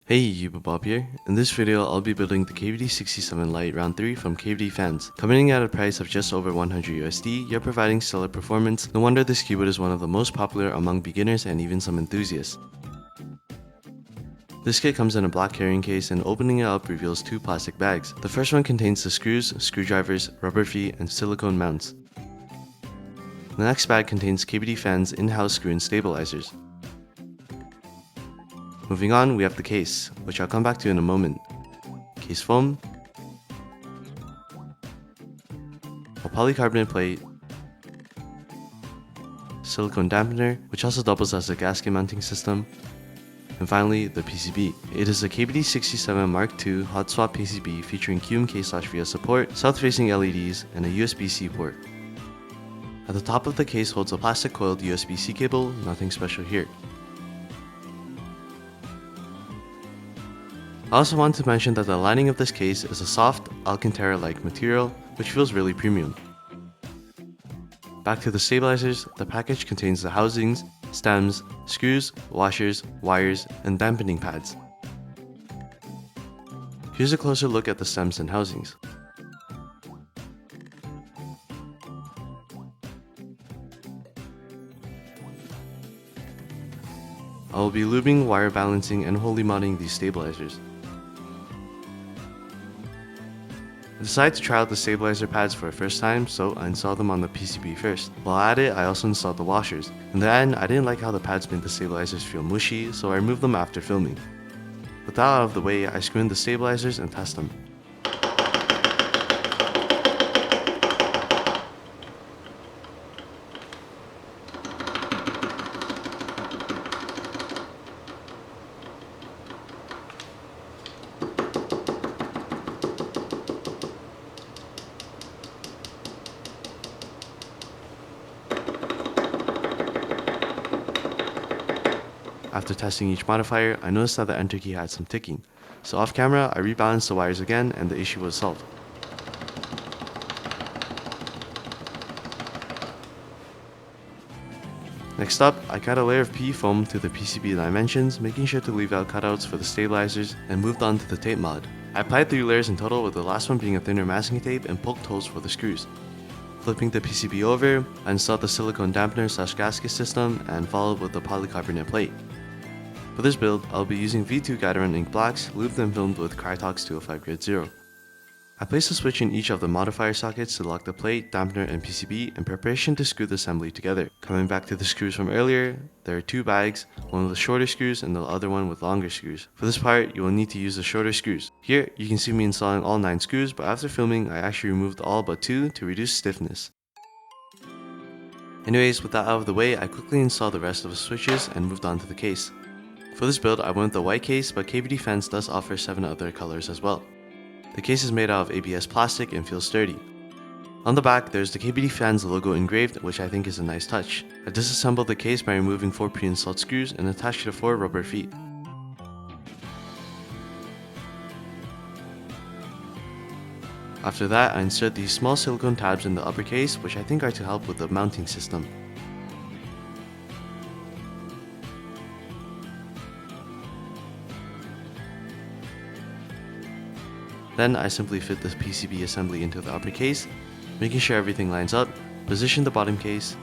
Hey, Bob here. In this video, I'll be building the KBD67 Lite Round 3 from KBD Fans. Coming in at a price of just over 100 USD, yet providing stellar performance. No wonder this keyboard is one of the most popular among beginners and even some enthusiasts. This kit comes in a black carrying case, and opening it up reveals two plastic bags. The first one contains the screws, screwdrivers, rubber feet, and silicone mounts. The next bag contains KBD Fans' in-house screw and stabilizers. Moving on, we have the case, which I'll come back to in a moment. Case foam, a polycarbonate plate, silicone dampener, which also doubles as a gasket mounting system, and finally, the PCB. It is a KBD67 Mark II hot swap PCB featuring QMK/VIA support, south-facing LEDs, and a USB-C port. At the top of the case holds a plastic coiled USB-C cable, nothing special here. I also want to mention that the lining of this case is a soft, Alcantara-like material, which feels really premium. Back to the stabilizers, the package contains the housings, stems, screws, washers, wires, and dampening pads. Here's a closer look at the stems and housings. I will be lubing, wire balancing, and holy modding these stabilizers. I decided to try out the stabilizer pads for the first time, so I installed them on the PCB first. While at it, I also installed the washers. In the end, I didn't like how the pads made the stabilizers feel mushy, so I removed them after filming. With that out of the way, I screw in the stabilizers and test them. After testing each modifier, I noticed that the enter key had some ticking, so off camera I rebalanced the wires again and the issue was solved. Next up, I cut a layer of PE foam to the PCB dimensions, making sure to leave out cutouts for the stabilizers, and moved on to the tape mod. I applied 3 layers in total, with the last one being a thinner masking tape and poked holes for the screws. Flipping the PCB over, I installed the silicone dampener/gasket system and followed with the polycarbonate plate. For this build, I'll be using V2 Gateron ink blocks, lubed and filmed with Krytox 205 Grid 0. I placed a switch in each of the modifier sockets to lock the plate, dampener, and PCB in preparation to screw the assembly together. Coming back to the screws from earlier, there are 2 bags, one with shorter screws and the other one with longer screws. For this part, you will need to use the shorter screws. Here, you can see me installing all 9 screws, but after filming, I actually removed all but 2 to reduce stiffness. Anyways, with that out of the way, I quickly installed the rest of the switches and moved on to the case. For this build, I went with the white case, but KBD Fans does offer 7 other colors as well. The case is made out of ABS plastic and feels sturdy. On the back, there's the KBD Fans logo engraved, which I think is a nice touch. I disassembled the case by removing 4 pre-installed screws and attached the 4 rubber feet. After that, I insert these small silicone tabs in the upper case, which I think are to help with the mounting system. Then I simply fit the PCB assembly into the upper case, making sure everything lines up, position the bottom case,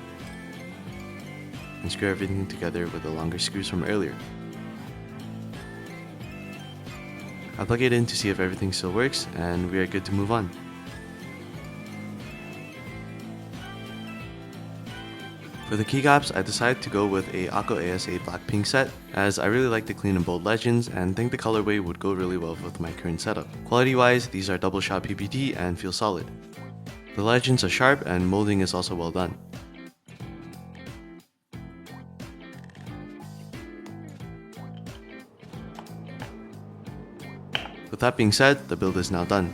and screw everything together with the longer screws from earlier. I plug it in to see if everything still works, and we are good to move on. For the keycaps, I decided to go with a Akko ASA black pink set, as I really like the clean and bold legends and think the colorway would go really well with my current setup. Quality wise, these are double shot PPT and feel solid. The legends are sharp and molding is also well done. With that being said, the build is now done.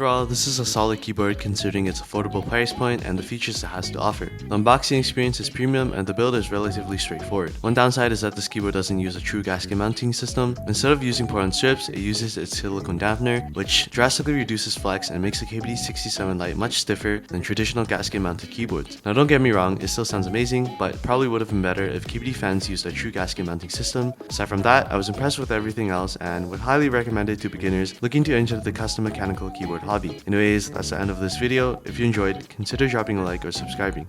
Overall, this is a solid keyboard considering its affordable price point and the features it has to offer. The unboxing experience is premium and the build is relatively straightforward. One downside is that this keyboard doesn't use a true gasket mounting system. Instead of using portland strips, it uses its silicone dampener, which drastically reduces flex and makes the KBD67 Lite much stiffer than traditional gasket mounted keyboards. Now don't get me wrong, it still sounds amazing, but probably would have been better if KBD fans used a true gasket mounting system. Aside from that, I was impressed with everything else and would highly recommend it to beginners looking to enter the custom mechanical keyboard hobby. Anyways, that's the end of this video. If you enjoyed, consider dropping a like or subscribing.